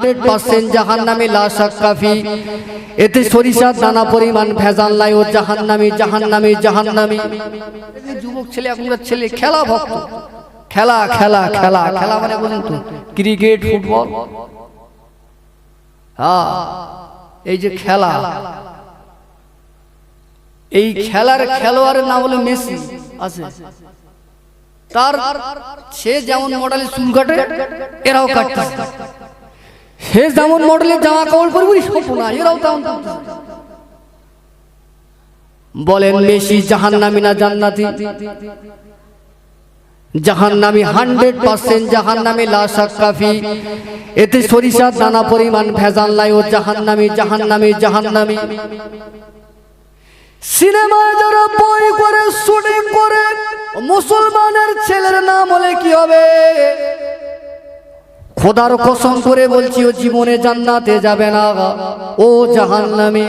100% জাহান্নামী লা শাক্কা ফি। এতে সরিষার দানা পরিমাণ ভেজাল নাই, ও জাহান্নামী জাহান্নামী জাহান্নামী। যুবক ছেলে, এখনকার ছেলে খেলা ভক্ত, খেলা খেলা খেলা খেলা মানে বলেন তো ক্রিকেট ফুটবল। হ্যাঁ, এই যে খেলা, এই খেলার খেলোয়াড়ের নাম হলো মেসি আছে। তার সে যেমন মডেলের চুল কাটে এরাও কাটতে, সে যেমন মডেলের জামা কাপড় পরবে সব না, এরাও তেমন। বলেন মেসি জাহান্নামী না জান্নাতি? জাহান্নামী, 100% জাহান্নামী লা শাক্কা ফি। এতে সরিষার দানা পরিমাণ ভেজাল নাই, ও জাহান্নামী জাহান্নামী জাহান্নামী। সিনেমায় যারা বই করে শুটিং করে মুসলমানের ছেলের নাম হলে কি হবে? খোদার কসম করে বলছি ও জীবনে জান্নাতে যাবে না, ও জাহান্নামী।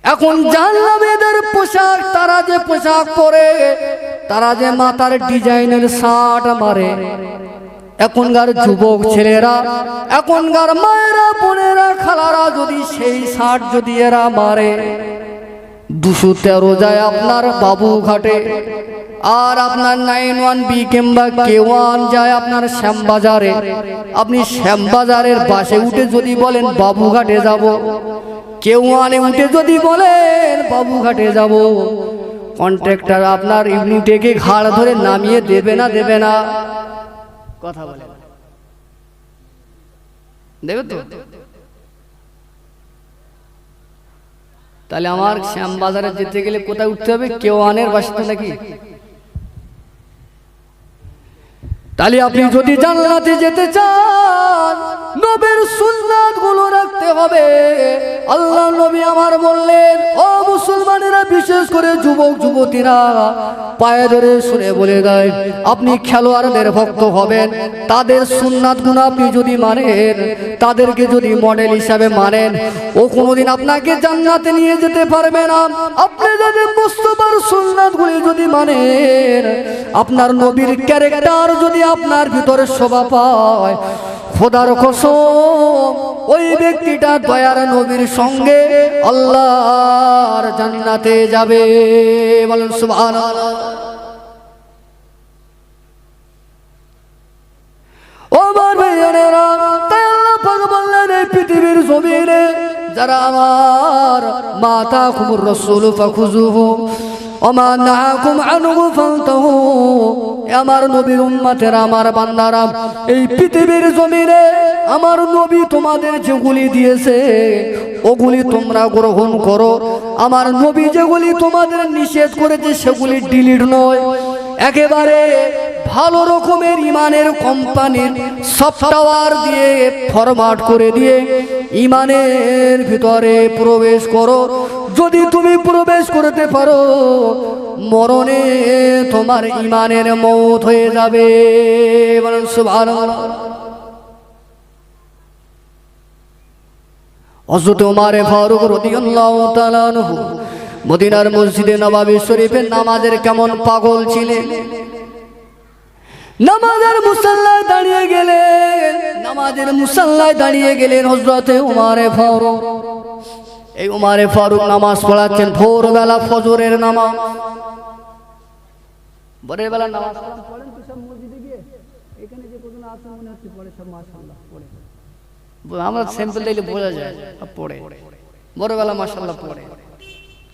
এখন জাহান্নামীদের পোশাক, তারা যে পোশাক পরে, তারা যে মাথার ডিজাইনের শার্ট মারে, এখনকার যুবক ছেলেরা, এখনকার মায়েরা বোনেরা খালারা যদি সেই শার্ট যদি এরা মারে, 213 যায় আপনার বাবুঘাটে, আর আপনার 91B কিংবা K1 যায় আপনার শ্যামবাজারে। আপনি শ্যামবাজারের বাসে উঠে যদি বলেন বাবুঘাটে যাব, K1 উঠে যদি বলেন বাবুঘাটে যাব, কন্ট্রাক্টর আপনার ইউনিটেকে ঘাড় ধরে নামিয়ে দেবে না দেবে না? কথা বলে দেবে তো? তাহলে আমার শ্যামবাজারে যেতে গেলে কোথায় উঠতে হবে? K1 বাসিন্দা নাকি? তাহলে আপনি যদি জান্নাতে যেতে চান, নবীর সুন্নাত গুলো রাখতে হবে। আল্লাহ নবী আমার বললেন, ও মুসলমানেরা, বিশেষ করে যুবক যুবতীরা পায়ে ধরে শুনে বলে দেয়, আপনি খেলোয়াড়দের ভক্ত হবেন, তাদের সুন্নাত গুলো আপনি যদি মানেন, তাদেরকে যদি মডেল হিসাবে মানেন, ও কোনোদিন আপনাকে জান্নাতে নিয়ে যেতে পারবে না। আপনি যদি মুস্তাফার সুন্নাত গুলি যদি মানেন, আপনার নবীর ক্যারেক্টার যদি আপনার ভিতরে শোভা পায়, খোদার কসম ওই ব্যক্তিটা দয়ার নবীর সঙ্গে আল্লাহর জান্নাতে যাবে। বলেন সুবহানাল্লাহ। ও আমার ভাইয়েরা, তাই আল্লাহ পাক বললেন, এই পৃথিবীর জমিনে যারা আমার মাতা কুমুর রাসূল ফাখুযুহু ওমা নাহাকুম আনহু ফান্তাহু। আমার নবীর উম্মতেরা, আমার বান্দারা, এই পৃথিবীর জমিনে আমার নবী তোমাদের যেগুলি দিয়েছে ওগুলি তোমরা গ্রহণ করো। আমার নবী যেগুলি তোমাদের নিষেধ করেছে সেগুলি ডিলিট নয়, একেবারে ভালো রকমের ইমানের কোম্পানির সফটওয়্যার দিয়ে ফরম্যাট করে দিয়ে ইমানের ভিতরে প্রবেশ করো। যদি তুমি প্রবেশ করতে পারো, মরণে তোমার ইমানের মওত হয়ে যাবে। বলেন সুবহানাল্লাহ। হযরত ওমর ফারুক রাদিয়াল্লাহু তাআলা আনহু মদিনার মসজিদে নববী শরীফে নামাজের কেমন পাগল ছিলেন। নামাজের মুসাল্লায় দাঁড়িয়ে গেলেন, নামাজের মুসাল্লায় দাঁড়িয়ে গেলেন হযরত ওমর ফারুক। এই ওমর ফারুক নামাজ পড়াচ্ছেন ভোরবেলা, ফজরের নামাজ। ভোরের বেলা নামাজ পড়েন তো সব মসজিদে গিয়ে? এখানে যে কজন আছে মনে হচ্ছে পড়ে সব, মাশাআল্লাহ পড়ে। আমরা স্যাম্পল দিলে বোঝা যায় পড়ে, ভোরবেলা মাশাআল্লাহ পড়ে।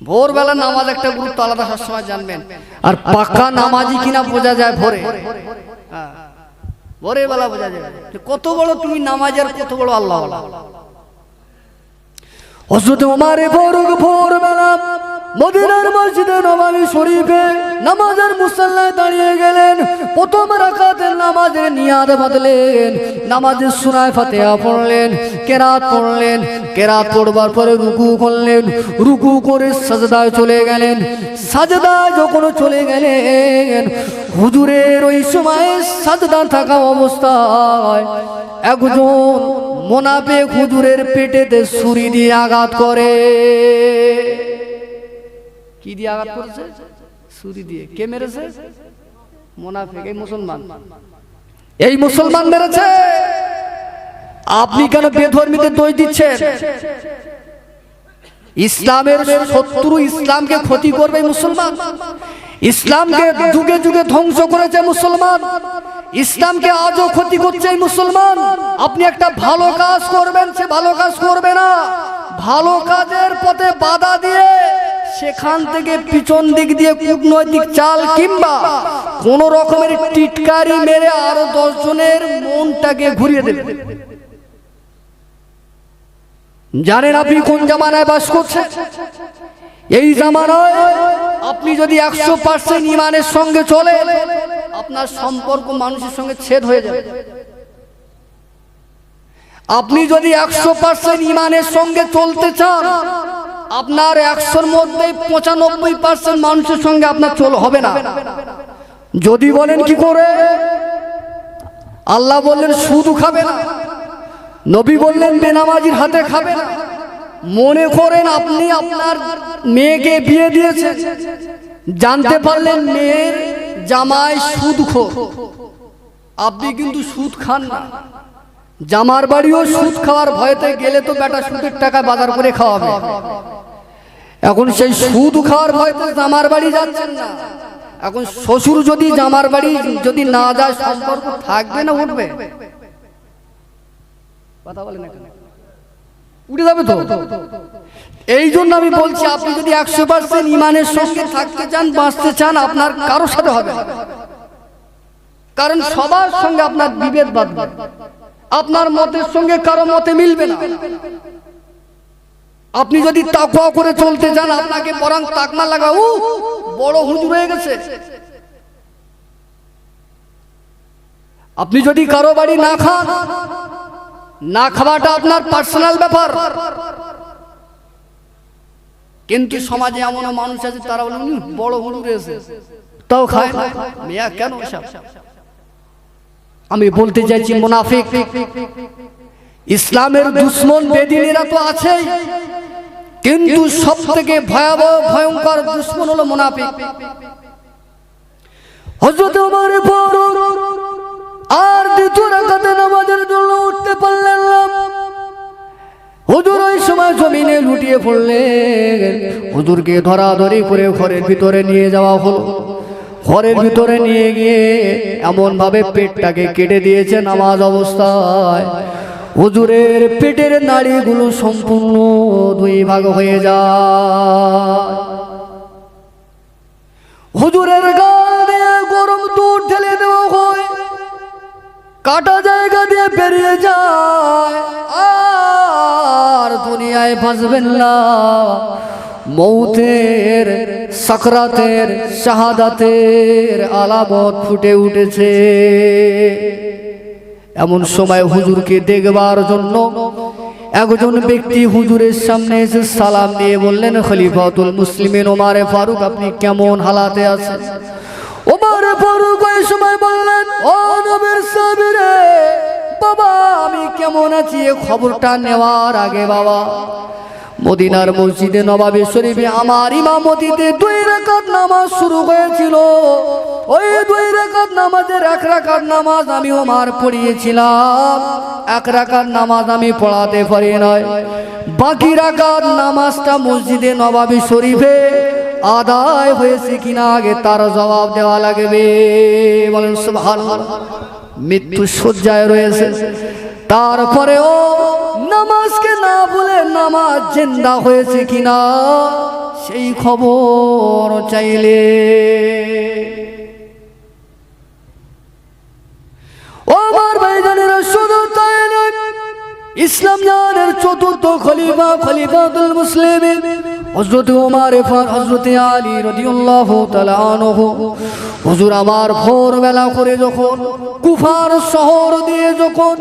ভোরবেলা নামাজ একটা গুরুত্ব আলাদা, সবসময় জানবেন। আর পাকা নামাজি কিনা বোঝা যায় ভোরে, ভোরের বেলা বোঝা যায় কত বড় তুমি নামাজ আর কত বড় আল্লাহ। হযরত ওমর ফারুক ভোরবেলা মদিনার মসজিদে নববী শরীফে নামাজের মুসাল্লায় দাঁড়িয়ে গেলেন। প্রথম রাকাতের নামাজের নিয়াত বাঁধলেন, নামাজের সূরা ফাতিহা পড়লেন, কেরাত পড়লেন, কেরাত পড়বার পরে রুকু করলেন, রুকু করে সাজদায় চলে গেলেন। সাজদায় যখন চলে গেলেন, হুজুরের ওই সময় সাজদা থাকা অবস্থায় একজন মুনাফিক হুজুরের পেটেতে ছুরি দিয়ে আঘাত করে। কি দিয়ে আঘাত করেছে? ছুরি দিয়ে। কে মেরেছে? মুনাফিক। এই মুসলমান, এই মুসলমান মেরেছে। আপনি কেন বেধর্মীদের দোষ দিচ্ছেন? ইসলামের শত্রু ইসলামকে ক্ষতি করবে মুসলমান, ইসলামকে যুগে যুগে ধ্বংস করেছে মুসলমান, ইসলামকে আজও ক্ষতি করছে মুসলমান। আপনি একটা ভালো কাজ করবেন, সে ভালো কাজ করবে না, ভালো কাজের পথে বাধা দিয়ে সেখান থেকে পিছন দিক দিয়ে কূটনৈতিক চাল কিংবা কোন রকমের টিটকারি মেরে আরো 10 জনের মনটাকে ঘুরিয়ে দেবে। জানেন আপনি কোন জামানায় বাস করছেন? এই জামানায় আপনি যদি 100% ঈমানের সঙ্গে চলে, আপনার সম্পর্ক মানুষের সঙ্গে ছেদ হয়ে যাবে। আপনি যদি 100% ঈমানের সঙ্গে চলতে চান, আপনার 100-র মধ্যে 95% মানুষের সঙ্গে আপনার হবে না। যদি বলেন কি করে? আল্লাহ বললেন সুদ খাবে না, নবী বললেন বেনামাজির হাতে খাবে না। মনে করেন আপনি আপনার মেয়েকে বিয়ে দিয়েছেন, জানতে পারলেন মেয়ের জামাই সুদখোর, আপনি কিন্তু সুদ খান না, জামার বাড়িও সুদ খাওয়ার ভয়তে গেলে তো বেটা সুদের টাকা বাজার করে খাওয়াবে। এখন সেই সুদ খাওয়ার ভয়তে জামার বাড়ি যাচ্ছেন না। এখন শ্বশুর যদি জামার বাড়ি যদি না যায়, সম্পর্ক থাকবে না উঠবে? কথা বলেন না, উঠে যাবে তো। এই জন্য আমি বলছি, আপনি যদি 100% ঈমানের সঙ্গে থাকতে চান, বাঁচতে চান, আপনার কারোর সাথে হবে না। কারণ সবার সঙ্গে আপনার বিভেদ বাঁধবে, আপনার মতের সঙ্গে কারো মতে মিলবে না। আপনি যদি তাকওয়া করে চলতে চান, আপনাকে বরং তাকমা লাগা, বড় হুজুর হয়ে গেছে। আপনি যদি কারো বাড়ি না খান, না খাওয়াটা আপনার পার্সোনাল ব্যাপার। কিন্তু সমাজে এমন মানুষ আছে, তারা বলেন বড় হুজুর এসে তাও খায় না, মিয়া কেন এসব? আমি বলতে চাইছি, মুনাফিক, ইসলামের দুশমন বেদিনীরা তো আছেই, কিন্তু সব থেকে ভয়াবহ ভয়ঙ্কর দুশমন হলো মুনাফিক। হযরত ওমর ফারুক আর দ্বিতীয় রাকাতে নামাজের জন্য উঠতে পারলেন না। হুজুর ওই সময় জমিনে লুটিয়ে পড়লেন। হুজুরকে ধরাধরি করে ঘরের ভিতরে নিয়ে যাওয়া হলো। ঘরের ভিতরে নিয়ে গিয়ে এমন ভাবে পেটটাকে কেটে দিয়েছে নামাজ অবস্থায়, হুজুরের পেটের নাড়িগুলো সম্পূর্ণ 2 ভাগ হয়ে যায়। হুজুরের গাল দিয়ে গরম দুধ ঢেলে দেওয়া হয়, কাটা জায়গা দিয়ে বেরিয়ে যায়, আর দুনিয়ায় বাঁচবেন না। মৌতের, সাকরাতের, শাহাদাতের আলামত ফুটে উঠেছে। এমন সময় হুজুরকে দেখবার জন্য একজন ব্যক্তি হুজুরের সামনে এসে সালাম দিয়ে বললেন, খলিফাতুল মুসলিমিন ওমর ফারুক, আপনি কেমন হালাতে আছেন? ওমর ফারুক ওই সময় বললেন, ও নবীর সাহাবী রে, বাবা আমি কেমন আছি এই খবরটা নেওয়ার আগে বাবা মদিনার মসজিদে নববী শরীফে আমার ইমামতিতে 2 রাকাত নামাজ শুরু হয়েছিল। ওই 2 রাকাত নামাজের 1 রাকাত নামাজ আমি ওমর পড়িয়েছিলাম, 1 রাকাত নামাজ আমি পড়াতে পারি নাই। বাকি রাকাত নামাজটা মসজিদে নববী শরীফে আদায় হয়েছে কিনা আগে তার জবাব দেওয়া লাগবে। বলেন সুবহানাল্লাহ। মৃত্যু শয্যায় রয়েছে, তারপরেও নামাজকে না বলে নামাজ জিন্দা হয়েছে কিনা সেই খবর চাইলে। ওমর ভাইজানেরা শুধু তাই নয়, ইসলাম জানের 4র্থ খলিফা, খলিফাতুল মুসলিমিন হযরত ওমর ফারুক, হযরত আলী রাদিয়াল্লাহু তাআলা আনহু, হুজুর আমার ভোরবেলা করে যখন কুফার শহর দিয়ে যখন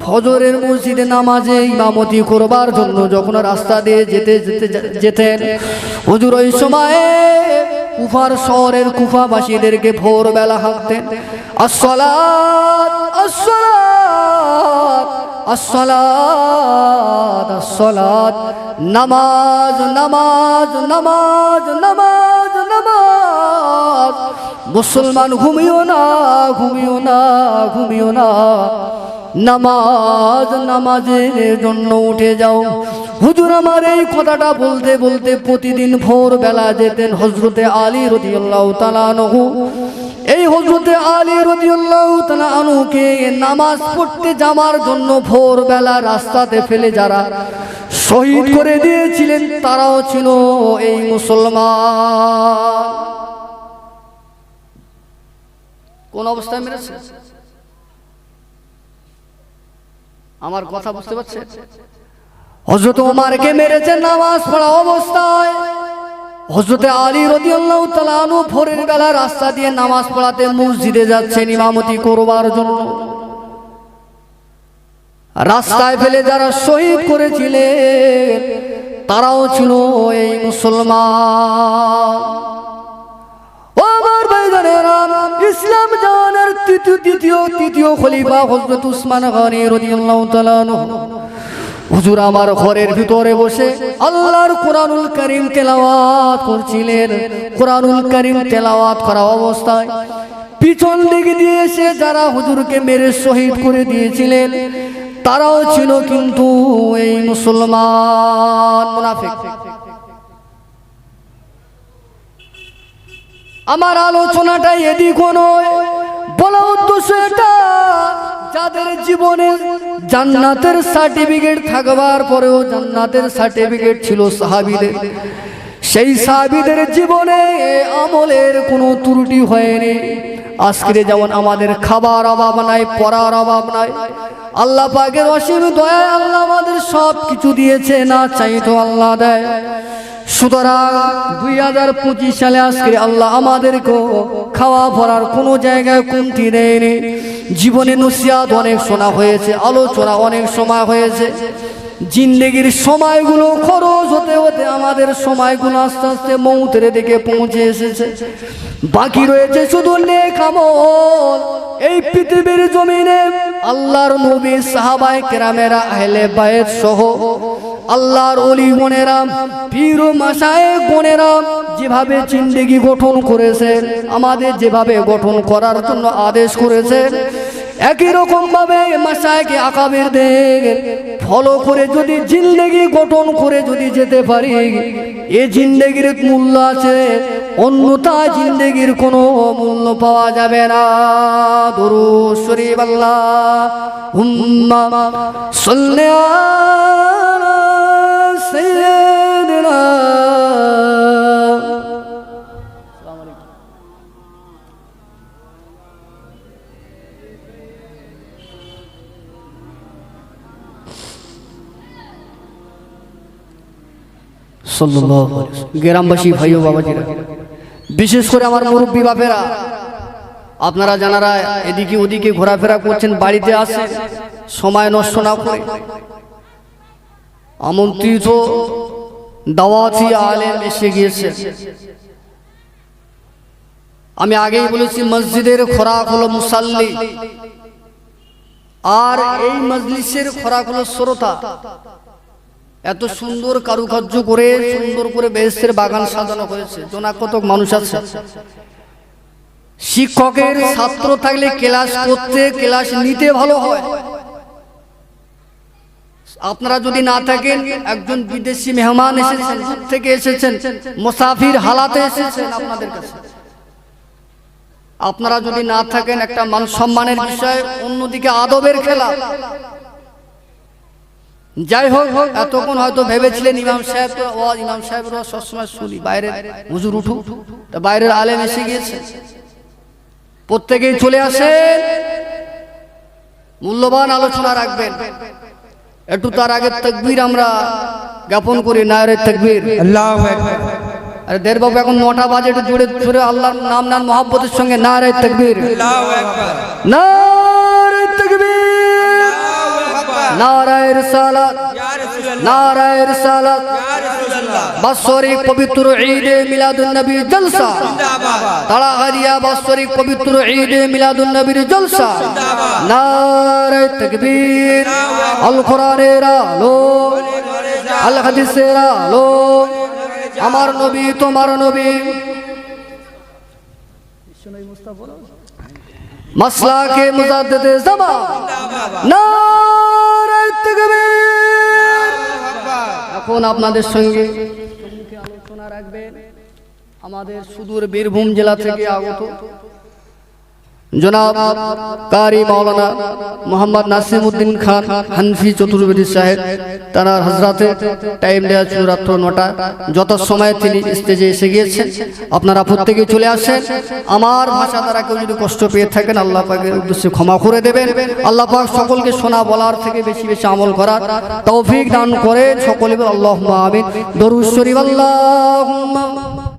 ফজরের মসজিদে নামাজে ইমামতি করবার জন্য যখন রাস্তা দিয়ে যেতেন, হুজুর ওই সময়ে কুফার শহরের কুফাবাসীদেরকে ভোরবেলা হাঁকতেন, আসসালাত আসসালাত আসসালাত আসসালাত, নামাজ নামাজ নামাজ নামাজ নামাজ। মুসলমান ঘুমিও না ঘুমিও না ঘুমিও না, নামাজের জন্য উঠে যাও। হুজুর আমার এই কথাটা বলতে বলতে প্রতিদিন ভোর বেলা যেতেন হযরতে আলী রাদিয়াল্লাহু তাআলা আনহু। এই হযরতে আলী রাদিয়াল্লাহু তাআলা আনহুকে নামাজ পড়তে যাওয়ার জন্য ভোর বেলা রাস্তাতে ফেলে যারা শহীদ করে দিয়েছিলেন তারাও ছিল এই মুসলমান। কোন অবস্থায় মেরেছে? আমার কথা বুঝতে পারছেন? হযরত ওমরকে মেরেছে নামাজ পড়া অবস্থায়। হযরতে আলী রাদিয়াল্লাহু তাআলা আনহু ভোরের বেলা রাস্তা দিয়ে নামাজ পড়াতে মসজিদে যাচ্ছেন ইমামতি করবার জন্য। রাস্তায় ফেলে যারা শহীদ করেছিলেন তারাও ছিল এই মুসলমান। আমার ভাইজানেরা, ইসলাম জানের তৃতীয় খলিফা হযরত উসমান গনি রাদিয়াল্লাহু তাআলা আনহু হুজুর আমার ঘরের ভিতরে বসে আল্লাহর কোরআনুল কারীম তেলাওয়াত করছিলেন। কোরআনুল কারীম তেলাওয়াত করা অবস্থায় পিছন দিক দিয়ে এসে যারা হুজুরকে মেরে শহীদ করে দিয়েছিলেন তারাও ছিল কিন্তু এই মুসলমান মুনাফিক। আমার আলোচনাটা এদিকও নয়, বলা উদ্দেশ্য এটা, যাদের জীবনে জান্নাতের সার্টিফিকেট থাকবার পরেও জান্নাতের সার্টিফিকেট ছিল সাহাবীদের, সেই সাহাবীদের জীবনে আমলের কোনো ত্রুটি হয়নি। আজকে যেমন আমাদের খাবার অভাব নাই, পড়ার অভাব নাই, আল্লাহ পাকের অসীম দয়ায় আল্লাহ আমাদের সব কিছু দিয়েছে, না চাইতো আল্লাহ দেয়। সুতরাং 2025 সালে আজকে আল্লাহ আমাদেরকে খাওয়া পড়ার কোনো জায়গায় কমতি দেয়নি। জীবনে নসিহত অনেক শোনা হয়েছে, আলোচনা অনেক সময় হয়েছে। জিন্দেগির সময়গুলো খরচ হতে হতে আমাদের সময়গুলো আস্তে আস্তে মৌতের দিকে পৌঁছে এসেছে। বাকি রয়েছে শুধু নেক আমল। এই পৃথিবীর জমিনে আল্লাহর নবী, সাহাবায়ে কেরামেরা, আহলে বায়ত সহ আল্লাহর ওলি গণেরা, পীর ও মাশায়েখ গণেরা যেভাবে জিন্দেগি গঠন করেছেন, আমাদের যেভাবে গঠন করার জন্য আদেশ করেছেন, একই রকম ভাবে মাশায়েখে আকাবিরদের ফলো করে যদি জিন্দেগি গঠন করে যদি যেতে পারি, এই জিন্দেগির মূল্য আছে, অন্যথায় জিন্দেগির কোনো মূল্য পাওয়া যাবে না। দুরূদ শরীফ আল্লাহুম্মা সাল্লি আলা সাইয়্যিদিনা সাল্লাল্লাহু আলাইহি ওয়াসাল্লাম। গ্রামবাসী ভাই ও বাবাজিরা, বিশেষ করে আমার মুরব্বী বাপেরা, আপনারা যারা এদিকে ওদিকে ঘোরাফেরা করছেন, বাড়িতে আসে সময় নষ্ট না করে আমন্ত্রিত দাওয়াতি আলেম এসে গিয়েছে। আমি আগেই বলেছি মসজিদের খোরাক হলো মুসাল্লি, আর এই মজলিসের খোরাক হলো শ্রোতা। এত সুন্দর কারুকার্য করে সুন্দর করে বেহেশতের বাগান সাজানো হয়েছে, জোনা কত মানুষ আছে। শিক্ষকের ছাত্র থাকলে ক্লাস করতে ক্লাস নিতে ভালো হয়। আপনারা যদি না থাকেন, একজন বিদেশি মেহমান এসেছেন, দূর থেকে এসেছেন, মুসাফির হালাতে এসেছেন আপনাদের কাছে, আপনারা যদি না থাকেন, একটা মান সম্মানের বিষয়, অন্যদিকে আদবের খেলা। যাই হোক, এতক্ষণ হয়তো ভেবেছিলেন ইমাম সাহেবরা সবসময় শুনি, বাইরের হুজুর উঠু, বাইরের আলেম এসে গিয়েছে, প্রত্যেকেই চলে আসেন, মূল্যবান আলোচনা রাখবেন। একটু তার আগে তাকবীর আমরা জ্ঞাপন করি, নারে তাকবীর, আল্লাহু আকবার। আরে দের বাবু, এখন 9টা বাজে, একটু জোরে জোরে আল্লাহর নাম নাম মহব্বতের সঙ্গে নারে তাকবীর, আল্লাহু আকবার, নারে তাকবীর, নারায়ে রিসালাত, নারায়ে রিসালাত। বাৎসরিক পবিত্র ঈদে মিলাদুন নবী জলসা জিন্দাবাদ, তাড়াহারিয়া বাৎসরিক পবিত্র ঈদে মিলাদুন নবীর জলসা, নারায়ে তাকবীর। আল কোরআনের আলো, আল হাদিসের আলো, আমার নবী তোমার নবী। মাসলাকে মুজাদ্দিদে জামান নারায়ে তাকবীর। এখন আপনাদের সঙ্গে আলোচনা রাখবেন আমাদের সুদূর বীরভূম জেলা থেকে আগত জনাব কারি মাওলানা মোহাম্মদ নাসিমউদ্দিন খান হানফি চতুর্বেদী সাহেব। তার হযরতে টাইম দেওয়া ছিল রাত্র 9টা, যথাসময়ে তিনি স্টেজে এসে গিয়েছেন। আপনারা প্রত্যেকে চলে আসেন। আমার ভাষা দ্বারা কেউ যদি কষ্ট পেয়ে থাকেন আল্লাহ পাকের উদ্দেশ্যে ক্ষমা করে দেবেন। আল্লাহ পাক সকলকে শোনা বলার থেকে বেশি বেশি আমল করার তৌফিক দান করেন। সকলে আল্লাহুম্মা আমিন। দরুদ শরীফ আল্লাহুম্মা